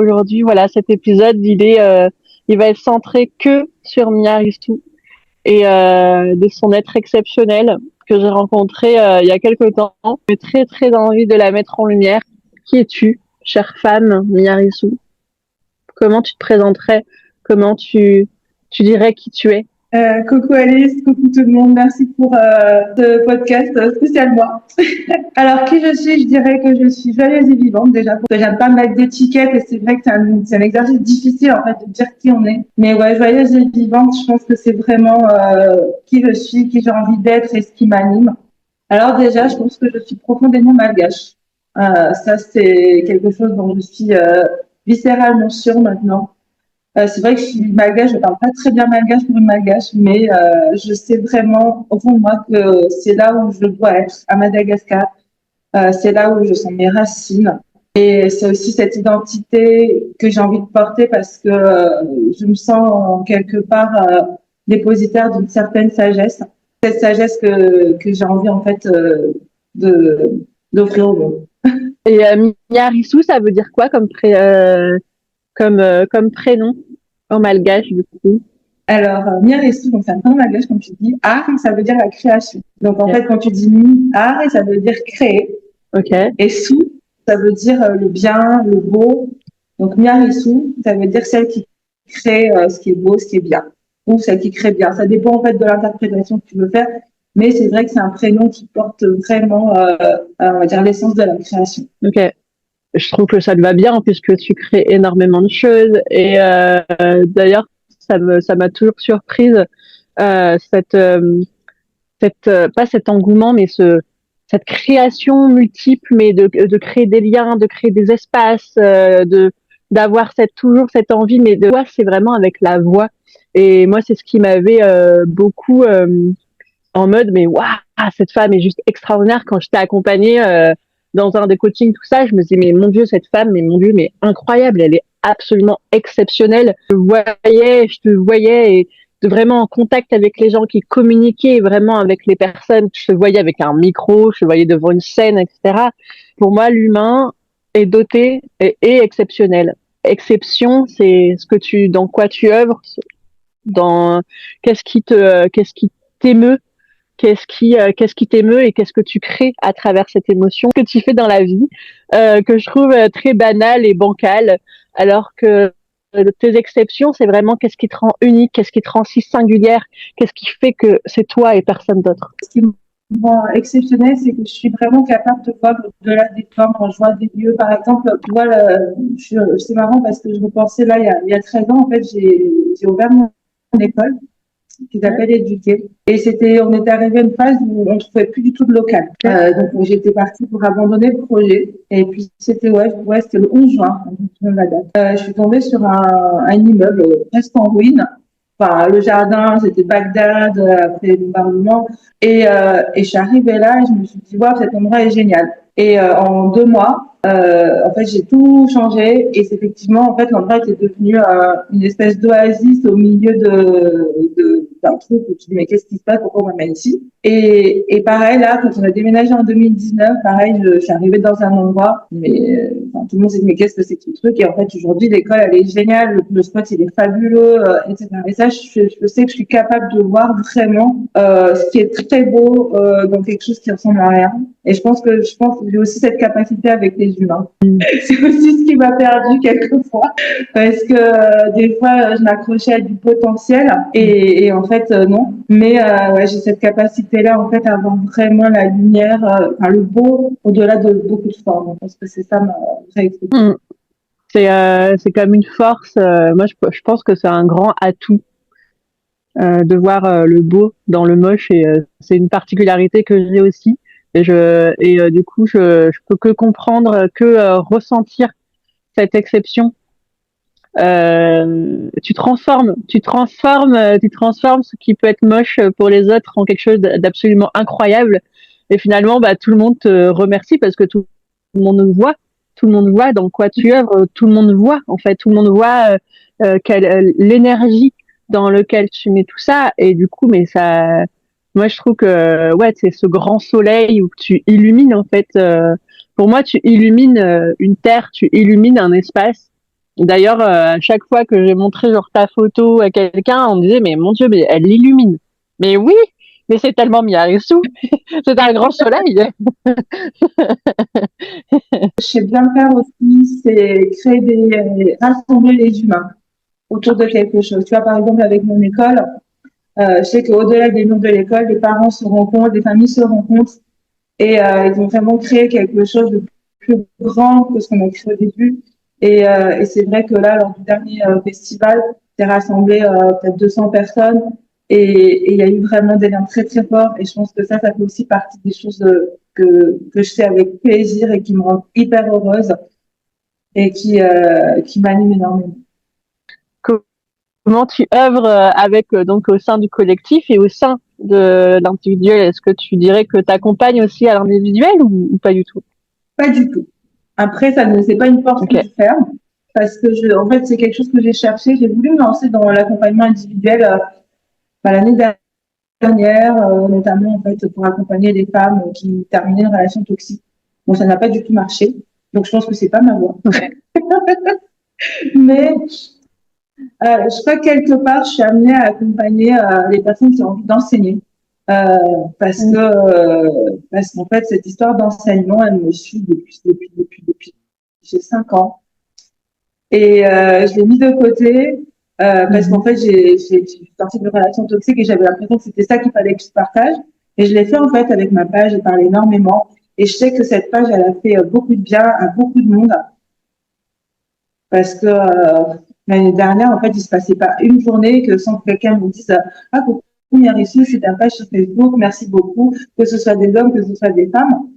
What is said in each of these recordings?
aujourd'hui, voilà, cet épisode, il va être centré que sur Mia Ristou et de son être exceptionnel que j'ai rencontré il y a quelque temps. J'ai très très envie de la mettre en lumière. Qui es-tu, chère femme Mia Ristou? Comment tu te présenterais? Comment tu dirais qui tu es? Coucou Alice, coucou tout le monde, merci pour ce podcast spécial moi. Alors qui je suis, je dirais que je suis joyeuse et vivante déjà, parce que j'aime pas mettre d'étiquette et c'est vrai que c'est un exercice difficile en fait de dire qui on est. Mais ouais, joyeuse et vivante, je pense que c'est vraiment qui je suis, qui j'ai envie d'être et ce qui m'anime. Alors déjà, je pense que je suis profondément malgache. Ça c'est quelque chose dont je suis viscéralement sûre maintenant. C'est vrai que je suis malgache, je parle pas très bien malgache pour une malgache, mais je sais vraiment au fond de moi que c'est là où je dois être, à Madagascar. C'est là où je sens mes racines. Et c'est aussi cette identité que j'ai envie de porter parce que je me sens en quelque part dépositaire d'une certaine sagesse. Cette sagesse que j'ai envie en fait de d'offrir au monde. Et Mia Ristou, ça veut dire quoi comme prénom en malgache du coup? Alors, Miaresu, donc c'est un prénom malgache, comme tu dis. Art, ça veut dire la création. Donc, en Ok. fait, quand tu dis mi, art, ça veut dire créer. Ok. Et sou, ça veut dire le bien, le beau. Donc, Miaresu, ça veut dire celle qui crée ce qui est beau, ce qui est bien. Ou celle qui crée bien. Ça dépend, en fait, de l'interprétation que tu veux faire. Mais c'est vrai que c'est un prénom qui porte vraiment, on va dire, l'essence de la création. Ok. Je trouve que ça te va bien puisque tu crées énormément de choses et d'ailleurs ça m'a toujours surprise euh, cette pas cet engouement mais cette création multiple mais de créer des liens, de créer des espaces, de d'avoir toujours cette envie mais de voix c'est vraiment avec la voix et moi c'est ce qui m'avait beaucoup en mode mais waouh cette femme est juste extraordinaire quand je t'ai accompagnée dans un des coachings tout ça je me dis mais mon dieu cette femme mais mon dieu mais incroyable elle est absolument exceptionnelle je te voyais et de vraiment en contact avec les gens qui communiquaient vraiment avec les personnes je te voyais avec un micro je te voyais devant une scène etc pour moi l'humain est doté et exceptionnel exception c'est ce que tu dans quoi tu œuvres dans qu'est-ce qui t'émeut qu'est-ce qui t'émeut et qu'est-ce que tu crées à travers cette émotion que tu fais dans la vie, que je trouve très banale et bancale, alors que tes exceptions, c'est vraiment qu'est-ce qui te rend unique, qu'est-ce qui te rend si singulière, qu'est-ce qui fait que c'est toi et personne d'autre. Ce qui me rend exceptionnel, c'est que je suis vraiment capable de voir au-delà des formes quand je vois des lieux. Par exemple, tu vois, c'est marrant parce que je repensais là, il y a 13 ans, en fait, j'ai ouvert mon école qui s'appelle Éduquer. Et on était arrivé à une phase où on ne trouvait plus du tout de local. Donc, j'étais partie pour abandonner le projet. Et puis, c'était le 11 juin, je me souviens de la date. Je suis tombée sur un immeuble presque en ruine. Enfin, le jardin, c'était Bagdad, après le bombardement. Et je suis arrivée là et je me suis dit, waouh, cet endroit est génial. Et en 2 mois, en fait, j'ai tout changé et c'est effectivement, en fait, l'endroit était devenu une espèce d'oasis au milieu d'un truc où tu dis, mais qu'est-ce qui se passe? Pourquoi on m'amène ici? Et pareil, là, quand on a déménagé en 2019, pareil, je suis arrivée dans un endroit, mais enfin, tout le monde s'est dit, mais qu'est-ce que c'est que ce truc? Et en fait, aujourd'hui, l'école, elle est géniale, le spot, il est fabuleux, etc. Et ça, je sais que je suis capable de voir vraiment ce qui est très beau dans quelque chose qui ressemble à rien. Et je pense que j'ai aussi cette capacité avec les humains. C'est aussi ce qui m'a perdu quelquefois parce que des fois je m'accrochais à du potentiel et en fait non. Mais ouais, j'ai cette capacité-là en fait à voir vraiment la lumière, enfin le beau au-delà de beaucoup de formes. Parce que c'est ça ma vraie expression. C'est comme une force. Moi, je pense que c'est un grand atout de voir le beau dans le moche et c'est une particularité que j'ai aussi. Du coup, je peux que comprendre, que ressentir cette exception. Tu transformes ce qui peut être moche pour les autres en quelque chose d'absolument incroyable. Et finalement, bah, tout le monde te remercie parce que tout le monde voit, tout le monde voit dans quoi tu œuvres, tout le monde voit, en fait, tout le monde voit l'énergie dans lequel tu mets tout ça. Et du coup, mais ça, moi, je trouve que, ouais, c'est ce grand soleil où tu illumines, en fait, pour moi, tu illumines une terre, tu illumines un espace D'ailleurs, à chaque fois que j'ai montré genre ta photo à quelqu'un, on me disait mais mon Dieu, mais elle l'illumine. Mais oui, mais c'est tellement Miyaresu, c'est un grand soleil. Je sais bien faire aussi, c'est créer rassembler les humains autour de quelque chose. Tu vois, par exemple, avec mon école, je sais qu'au-delà des murs de l'école, les parents se rencontrent, les familles se rencontrent et ils ont vraiment créé quelque chose de plus grand que ce qu'on a créé au début. Et c'est vrai que là, lors du dernier festival, c'est rassemblé peut-être 200 personnes et il y a eu vraiment des liens très très forts. Et je pense que ça fait aussi partie des choses que je fais avec plaisir et qui me rendent hyper heureuse et qui m'animent énormément. Comment tu œuvres avec donc au sein du collectif et au sein de l'individuel? Est-ce que tu dirais que tu accompagnes aussi à l'individuel ou pas du tout? Pas du tout. Après, ça ne, c'est pas une porte que Ok. je ferme parce que en fait, c'est quelque chose que j'ai cherché. J'ai voulu me lancer dans l'accompagnement individuel l'année dernière, notamment en fait pour accompagner des femmes qui terminaient une relation toxique. Bon, ça n'a pas du tout marché, donc je pense que c'est pas ma voie. Mais je crois que quelque part, je suis amenée à accompagner les personnes qui ont envie d'enseigner. Euh, parce qu'en fait, cette histoire d'enseignement, elle me suit depuis j'ai 5 ans. Et je l'ai mis de côté parce qu'en fait, j'ai sorti de relation toxique et j'avais l'impression que c'était ça qu'il fallait que je partage. Et je l'ai fait en fait avec ma page, j'ai parlé énormément. Et je sais que cette page, elle a fait beaucoup de bien à beaucoup de monde parce que l'année dernière, en fait, il se passait pas une journée que sans que quelqu'un me dise ah coucou, bien reçu, je suis ta page sur Facebook, merci beaucoup, que ce soit des hommes, que ce soit des femmes.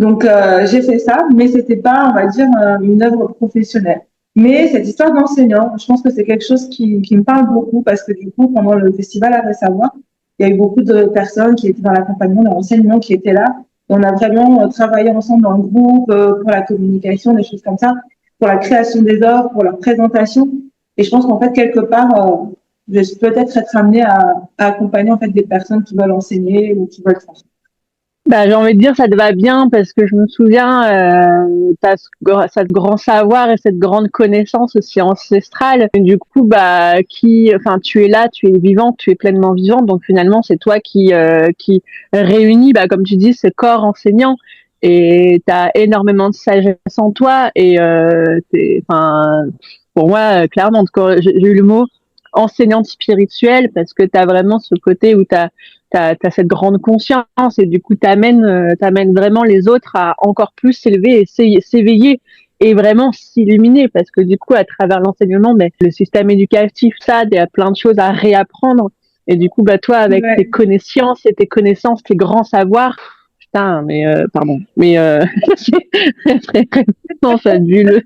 Donc j'ai fait ça, mais c'était pas, on va dire, une œuvre professionnelle. Mais cette histoire d'enseignant, je pense que c'est quelque chose qui me parle beaucoup parce que du coup, pendant le festival à Savoir, il y a eu beaucoup de personnes qui étaient dans l'accompagnement, dans l'enseignement, qui étaient là. Et on a vraiment travaillé ensemble dans le groupe pour la communication, des choses comme ça, pour la création des offres, pour leur présentation. Et je pense qu'en fait, quelque part, je vais peut-être être amenée à accompagner en fait des personnes qui veulent enseigner ou qui veulent transmettre. Bah, j'ai envie de dire ça te va bien parce que je me souviens, t'as ce grand savoir et cette grande connaissance aussi ancestrale. Et du coup, bah, enfin, tu es là, tu es vivante, tu es pleinement vivante. Donc finalement, c'est toi qui réunit, bah, comme tu dis, ce corps enseignant. Et t'as énormément de sagesse en toi. Et enfin, pour moi, clairement, en tout cas, j'ai eu le mot enseignante spirituelle parce que t'as vraiment ce côté où t'as cette grande conscience et du coup t'amènes vraiment les autres à encore plus s'élever et s'éveiller et vraiment s'illuminer parce que du coup à travers l'enseignement mais le système éducatif ça il y a plein de choses à réapprendre et du coup bah toi avec tes Ouais. connaissances et tes connaissances tes grands savoirs putain mais pardon mais c'est vraiment fabuleux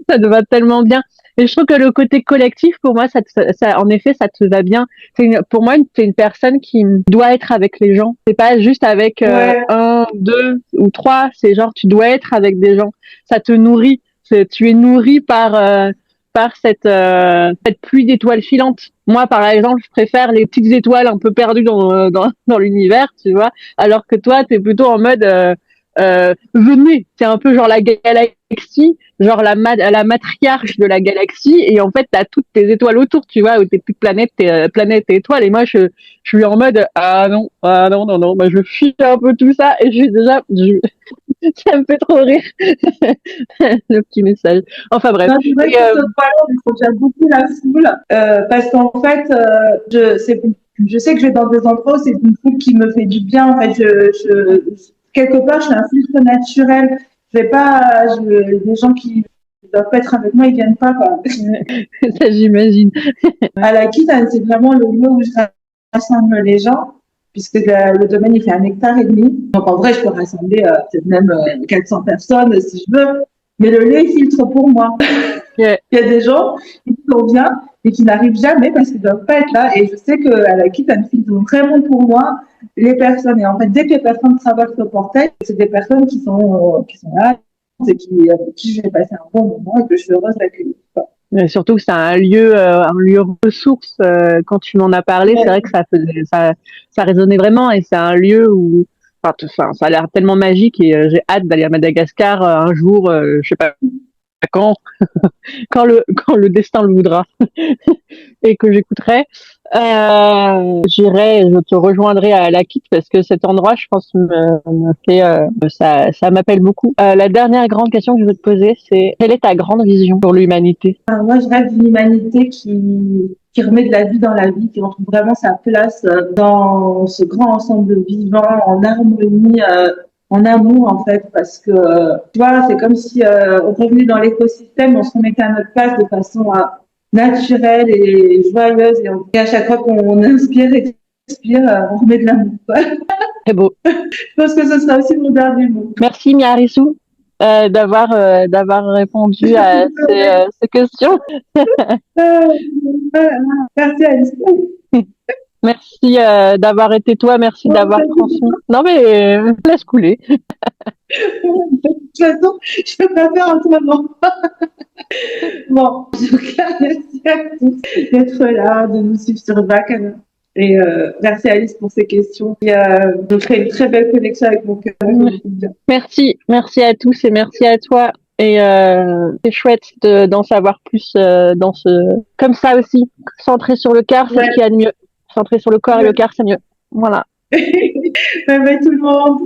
ça te va tellement bien. Et je trouve que le côté collectif, pour moi, en effet, ça te va bien. Pour moi, t'es une personne qui doit être avec les gens. C'est pas juste avec Ouais, un, deux ou trois. C'est genre, tu dois être avec des gens. Ça te nourrit. Tu es nourri par cette pluie d'étoiles filantes. Moi, par exemple, je préfère les petites étoiles un peu perdues dans l'univers, tu vois, alors que toi, t'es plutôt en mode venez, c'est un peu genre la galaxie, genre la matriarche de la galaxie, et en fait, t'as toutes tes étoiles autour, tu vois, ou tes petites planètes et étoiles, et moi, je suis en mode, ah non, non, non, bah, je fuis un peu tout ça, et je suis déjà, ça me fait trop rire, le petit message. Enfin bref. non, c'est vrai Et, que ce point-là, j'aime beaucoup la foule parce qu'en fait, je sais que je vais dans des endroits où c'est une foule qui me fait du bien. En fait, quelque part, je suis un filtre naturel. Je vais pas, les gens qui doivent pas être avec moi, ils viennent pas, quoi. ça, j'imagine. À la quitte, hein, c'est vraiment le lieu où je rassemble les gens, puisque le domaine, il fait 1,5 hectare. Donc, en vrai, je peux rassembler peut-être même 400 personnes si je veux. Mais le lieu, il filtre pour moi. Ouais. Il y a des gens qui sont bien et qui n'arrivent jamais parce qu'ils ne doivent pas être là. Et je sais qu'à la quitte, elles filtrent vraiment pour moi les personnes. Et en fait, dès que les personnes traversent le portail, c'est des personnes qui sont là et avec qui je vais passer un bon moment et que je suis heureuse d'accueillir. Mais surtout que c'est un lieu ressource. Quand tu m'en as parlé, c'est vrai que ça résonnait vraiment et c'est un lieu où, enfin, ça a l'air tellement magique et j'ai hâte d'aller à Madagascar un jour, je sais pas quand quand le destin le voudra et que j'écouterai, j'irai, je te rejoindrai à Lakitz parce que cet endroit, je pense, me fait, ça m'appelle beaucoup. La dernière grande question que je veux te poser, c'est quelle est ta grande vision pour l'humanité? Alors, moi, je rêve d'une humanité qui remet de la vie dans la vie, qui retrouve vraiment sa place dans ce grand ensemble vivant, en harmonie, en amour, en fait, parce que, tu vois, c'est comme si on revenait dans l'écosystème, on se remettait à notre place de façon naturelle et joyeuse, et à chaque fois qu'on inspire et expire, on remet de l'amour, quoi. Très beau. Je pense que ce sera aussi mon dernier mot. Merci Miarissou d'avoir répondu à ces questions. Merci Alice. Merci d'avoir été toi, merci d'avoir transmis. Non mais laisse couler. De toute façon, je peux pas faire autrement. Bon, en tout cas, merci à tous d'être là, de nous suivre sur Bacana. Et merci Alice pour ces questions. Et, je ferai une très belle connexion avec mon cœur. Merci à tous et merci à toi. Et c'est chouette d'en savoir plus dans ce comme ça aussi. Centré sur le cœur, c'est ce qu'il y a de mieux. Centré sur le corps et le cœur, c'est mieux. Voilà. Bye bye tout le monde.